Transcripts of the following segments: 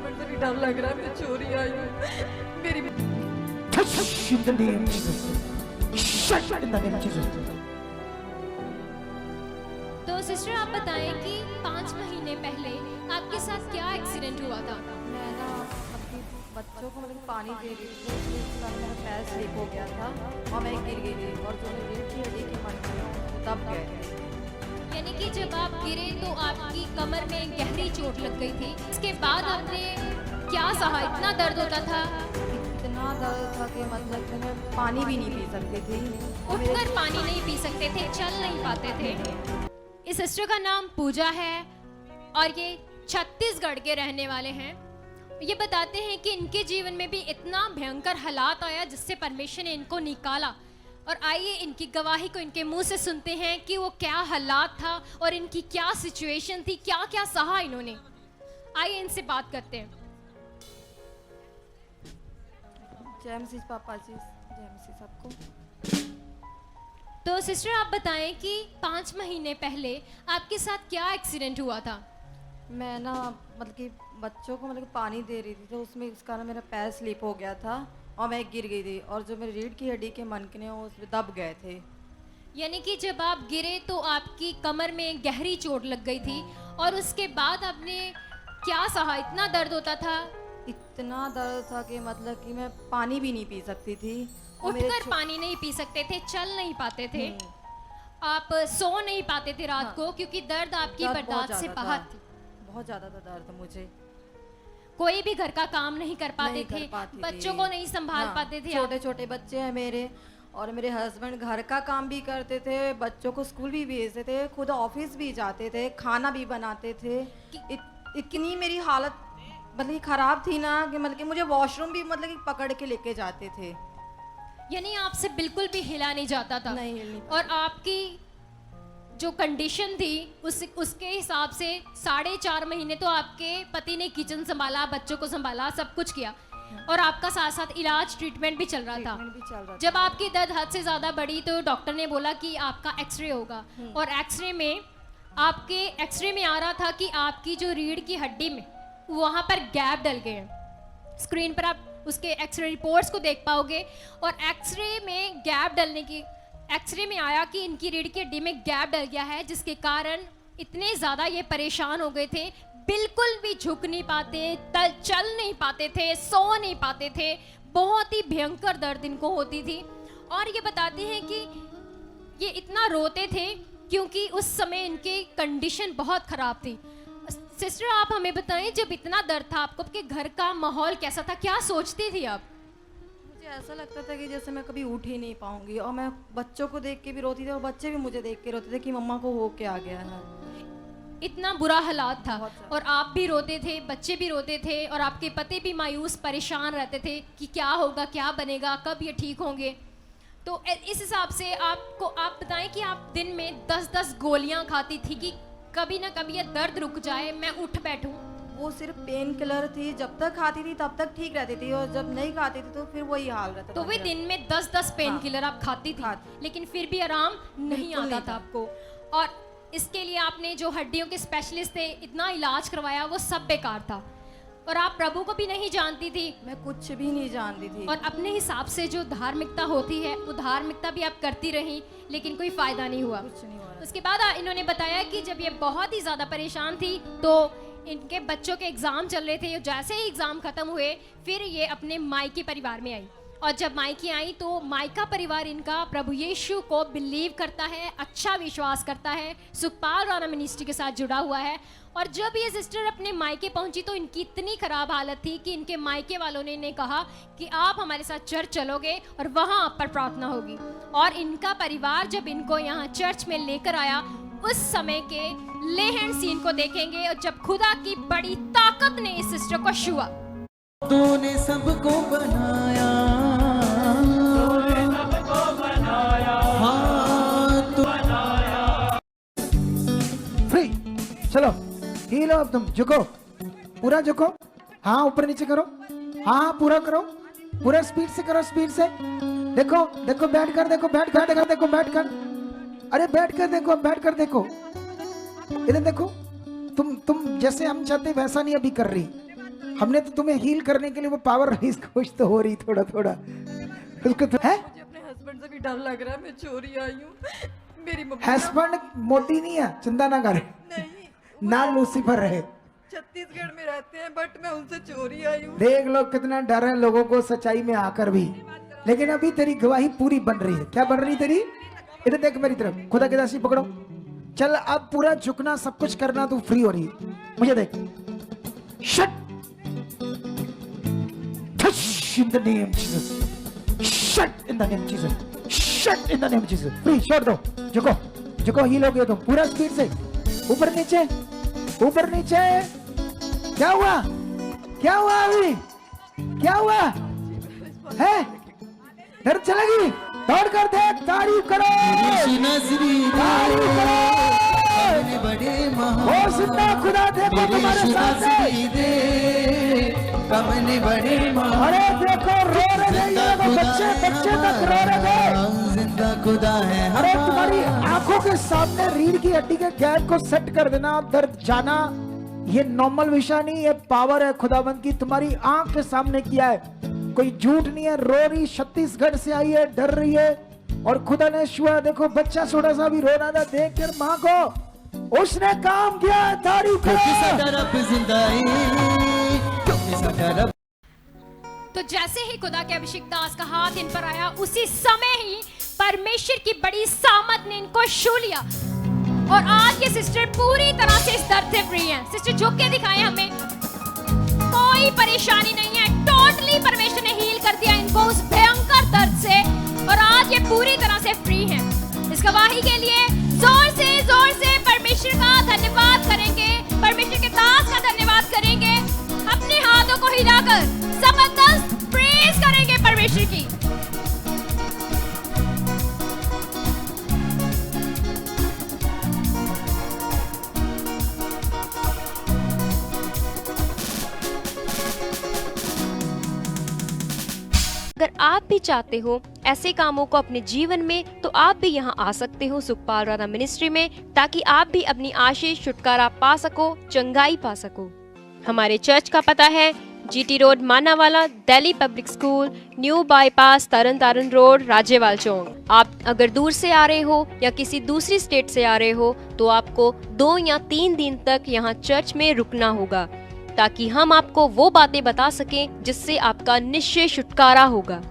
मुझे भी डर लग रहा है, मैं चोरी आई हूँ मेरी Touch in the name of Jesus. Shut in the name of Jesus. तो सिस्टर आप बताएं कि 5 महीने पहले आपके साथ क्या एक्सीडेंट हुआ था? मैं ना अपने बच्चों को मतलब पानी दे रही थी, तो उस टाइम मेरा पैर स्लिप हो गया था और मैं गिर गई थी और जो मेरी रीढ़ की हड्डी के मन थे तब गए थे। यानी कि जब आप गिरे तो आपकी कमर में गहरी चोट लग गई थी। इसके बाद आपने क्या सहा? इतना दर्द होता था, इतना दर्द था कि मतलब कि मैं पानी भी नहीं पी सकती थी। और मेरे उठकर पानी नहीं पी सकते थे, चल नहीं पाते थे। इस सिस्टर का नाम पूजा है और ये छत्तीसगढ़ के रहने वाले हैं। ये बताते हैं कि इनके जीवन में भी इतना भयंकर हालात आया जिससे परमेश्वर ने इनको निकाला। और आइए इनकी गवाही को इनके मुंह से सुनते हैं कि वो क्या हालात था और इनकी क्या सिचुएशन थी, क्या क्या सहा इन्होंने। आइए इनसे बात करते हैं। जय मसीह पापा जी, जय मसीह सबको। तो सिस्टर आप बताएं कि 5 महीने पहले आपके साथ क्या एक्सीडेंट हुआ था? मैं ना मतलब कि बच्चों को मतलब पानी दे रही थी, तो उसमें उस कारण मेरा पैर स्लिप हो गया था और मैं गिर गई थी और जो मेरी रीढ़ की हड्डी के मनकने हैं वो उसमें दब गए थे। यानी कि जब आप गिरे तो आपकी कमर में गहरी चोट लग गई थी और उसके बाद आपने क्या सहा? इतना दर्द होता था, इतना दर्द था कि मतलब कि मैं पानी भी नहीं पी सकती थी। और मेरे उठकर पानी नहीं पी सकते थे, चल नहीं पाते थे, आप सो नहीं पाते थे रात को क्योंकि दर्द आपकी दर्द बहुत बर्दाश्त से ज़्यादा बाहर था। थी। बहुत ज़्यादा था दर्द मुझे। कोई भी घर का काम नहीं कर पाते नहीं कर थे, पाती बच्चों थी। को नहीं संभाल हाँ, पाते थे आप। छोटे छोटे बच्चे हैं मेरे और मेरे हस्बैंड घर का काम भी करते थे, बच्चों को स्कूल भी भेजते थे, खुद ऑफिस भी जाते थे, खाना भी बनाते थे। इतनी मेरी हालत मतलब कि खराब थी ना कि मतलब कि मुझे वॉशरूम भी मतलब कि पकड़ के लेके जाते थे। यानी आपसे बिल्कुल भी हिला नहीं जाता था। नहीं हिल नहीं और आपकी जो कंडीशन थी उसके हिसाब से 4.5 महीने तो आपके पति ने किचन संभाला, बच्चों को संभाला, सब कुछ किया और आपका साथ साथ इलाज ट्रीटमेंट भी चल रहा था। ट्रीटमेंट भी चल रहा था। जब आपकी दर्द हद से ज़्यादा बढ़ी तो डॉक्टर ने बोला कि आपका एक्सरे होगा और एक्सरे में आ रहा था कि आपकी जो रीढ़ की हड्डी में वहाँ पर गैप डल गए हैं। स्क्रीन पर आप उसके एक्सरे रिपोर्ट्स को देख पाओगे और एक्सरे में गैप डलने की एक्सरे में आया कि इनकी रीढ़ की हड्डी में गैप डल गया है, जिसके कारण इतने ज़्यादा ये परेशान हो गए थे, बिल्कुल भी झुक नहीं पाते, चल नहीं पाते थे, सो नहीं पाते थे, बहुत ही भयंकर दर्द इनको होती थी। और ये बताते हैं कि ये इतना रोते थे क्योंकि उस समय इनकी कंडीशन बहुत ख़राब थी। सिस्टर आप हमें बताएं, जब इतना दर्द था आपको, आपके घर का माहौल कैसा था, क्या सोचती थी आप? मुझे ऐसा लगता था कि जैसे मैं कभी उठ ही नहीं पाऊंगी और मैं बच्चों को देख के भी रोती थी और बच्चे भी मुझे देख के रोते थे कि मम्मा को हो क्या गया है। इतना बुरा हालात था बहुत ज़्यादा। और आप भी रोते थे, बच्चे भी रोते थे और आपके पति भी मायूस परेशान रहते थे कि क्या होगा, क्या बनेगा, कब ये ठीक होंगे। तो इस हिसाब से आप बताएं कि आप दिन में 10-10 गोलियां खाती थी कि कभी ना कभी ये दर्द रुक जाए, मैं उठ बैठूं। वो सिर्फ पेन किलर थी, जब तक खाती थी तब तक ठीक रहती थी और जब नहीं खाती थी तो फिर वही हाल रहता तो था वे मेरा। दिन में 10-10 पेन हाँ, किलर आप खाती थी, लेकिन फिर भी आराम नहीं बिल्कुल आता नहीं था था। आपको। और इसके लिए आपने जो हड्डियों के स्पेशलिस्ट थे, इतना इलाज करवाया, वो सब बेकार था और आप प्रभु को भी नहीं जानती थी मैं कुछ भी नहीं जानती थी। और अपने हिसाब से जो धार्मिकता होती है वो धार्मिकता भी आप करती रही, लेकिन कोई फायदा नहीं हुआ। कुछ नहीं हुआ। उसके बाद इन्होंने बताया कि जब ये बहुत ही ज़्यादा परेशान थी तो इनके बच्चों के एग्ज़ाम चल रहे थे, जैसे ही एग्ज़ाम ख़त्म हुए फिर ये अपने मायके परिवार में आई और जब मायके आई तो मायका परिवार इनका प्रभु यीशु को बिलीव करता है, अच्छा विश्वास करता है, सुखपाल राणा मिनिस्ट्री के साथ जुड़ा हुआ है। और जब ये सिस्टर अपने मायके पहुंची तो इनकी इतनी ख़राब हालत थी कि इनके मायके वालों ने इन्हें कहा कि आप हमारे साथ चर्च चलोगे और वहाँ आप पर प्रार्थना होगी। और इनका परिवार जब इनको यहाँ चर्च में लेकर आया, उस समय के लेहन सीन को देखेंगे और जब खुदा की बड़ी ताकत ने इस सिस्टर को छुआ। तूने सबको बनाया, हाँ तू फ्री। चलो हीलो, अब तुम झुको, पूरा झुको, हाँ ऊपर नीचे करो, हाँ पूरा करो, पूरा स्पीड से करो, स्पीड से। देखो देखो बैठ कर देखो, बैठ कर देखो, देखो बैठ कर, अरे बैठ कर देखो, बैठ कर देखो, इधर देखो। तुम जैसे हम चाहते वैसा नहीं अभी कर रही, हमने तो तुम्हें हील करने के लिए वो पावर रिलीज कुछ तो हो रही थोड़ा थोड़ा उसको तो है। मुझे अपने हस्बैंड से भी डर लग रहा है, मैं चोरी आई हूँ। मेरी मम्मी हस्बैंड मोती नहीं है, चिंता ना करे, नहीं, ना लूसीफर रहे। छत्तीसगढ़ में रहते हैं, बट मैं उनसे चोरी आई हूँ। देख लो कितना डर है लोगों को सच्चाई में आकर भी, लेकिन अभी तेरी गवाही पूरी बन रही है। क्या बन रही तेरी? इधर देख मेरी तरफ, खुदा की दासी पकड़ो। चल अब पूरा झुकना, सब कुछ करना, तू फ्री हो रही है। मुझे देख। Shut in the name of Jesus. Shut in the name of Jesus. Shut in the name of Jesus. Free छोड़ दो। झुको झुको, हील हो गए तुम पूरा स्पीड से। ऊपर नीचे ऊपर नीचे। क्या हुआ? क्या हुआ अभी? क्या हुआ है? डर चलेगी? दौड़ कर दे, तारीफ करो, तारीफ करो। और जिंदा खुदा देखो तुम्हारे साथ है। अरे देखो रो रहे थे ये लोग, बच्चे बच्चे तक रो रहे थे। जिंदा खुदा है। अरे तुम्हारी आंखों के सामने रीढ़ की हड्डी के गैप को सेट कर देना, दर्द जाना, ये नॉर्मल विषय नहीं, ये पावर है खुदाबंद की। तुम्हारी आंख के सामने किया है, कोई झूठ नहीं है। रो रही, छत्तीसगढ़ से आई है, डर रही है, और खुदा ने छुआ। देखो बच्चा छोटा सा भी रो रहा था, देख कर माँ को, उसने काम किया। तारीफ करो। तो जैसे ही खुदा के अभिषेक दास का हाथ इन पर आया, उसी समय ही परमेश्वर की बड़ी सामत ने इनको छू लिया, और आज ये सिस्टर पूरी तरह से इस दर्द से फ्री हैं। सिस्टर झुक के दिखाएं हमें, कोई परेशानी नहीं है, टोटली परमेश्वर ने हील कर दिया इनको उस भयंकर दर्द से, और आज ये पूरी तरह से फ्री हैं। इस गवाही के लिए जोर से परमेश्वर का धन्यवाद करेंगे, परमेश्वर के दास का धन्यवाद करेंगे, अपने हाथों को हिलाकर जबरदस्त प्रेज करेंगे परमेश्वर की। अगर आप भी चाहते हो ऐसे कामों को अपने जीवन में, तो आप भी यहाँ आ सकते हो सुखपाल राणा मिनिस्ट्री में, ताकि आप भी अपनी आशीष छुटकारा पा सको, चंगाई पा सको। हमारे चर्च का पता है GT road Manawala, Delhi public school, new bypass, Tarn Taran road, Rajyawal Chowk. आप अगर दूर से आ रहे हो या किसी दूसरी स्टेट से आ रहे हो, तो आपको 2 या 3 दिन तक यहाँ चर्च में रुकना होगा, ताकि हम आपको वो बातें बता सकें जिससे आपका निश्चय छुटकारा होगा।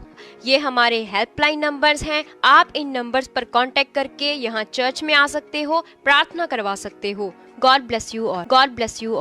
ये हमारे हेल्पलाइन नंबर्स हैं, आप इन नंबर्स पर कांटेक्ट करके यहाँ चर्च में आ सकते हो, प्रार्थना करवा सकते हो। गॉड ब्लेस यू और गॉड ब्लेस यू।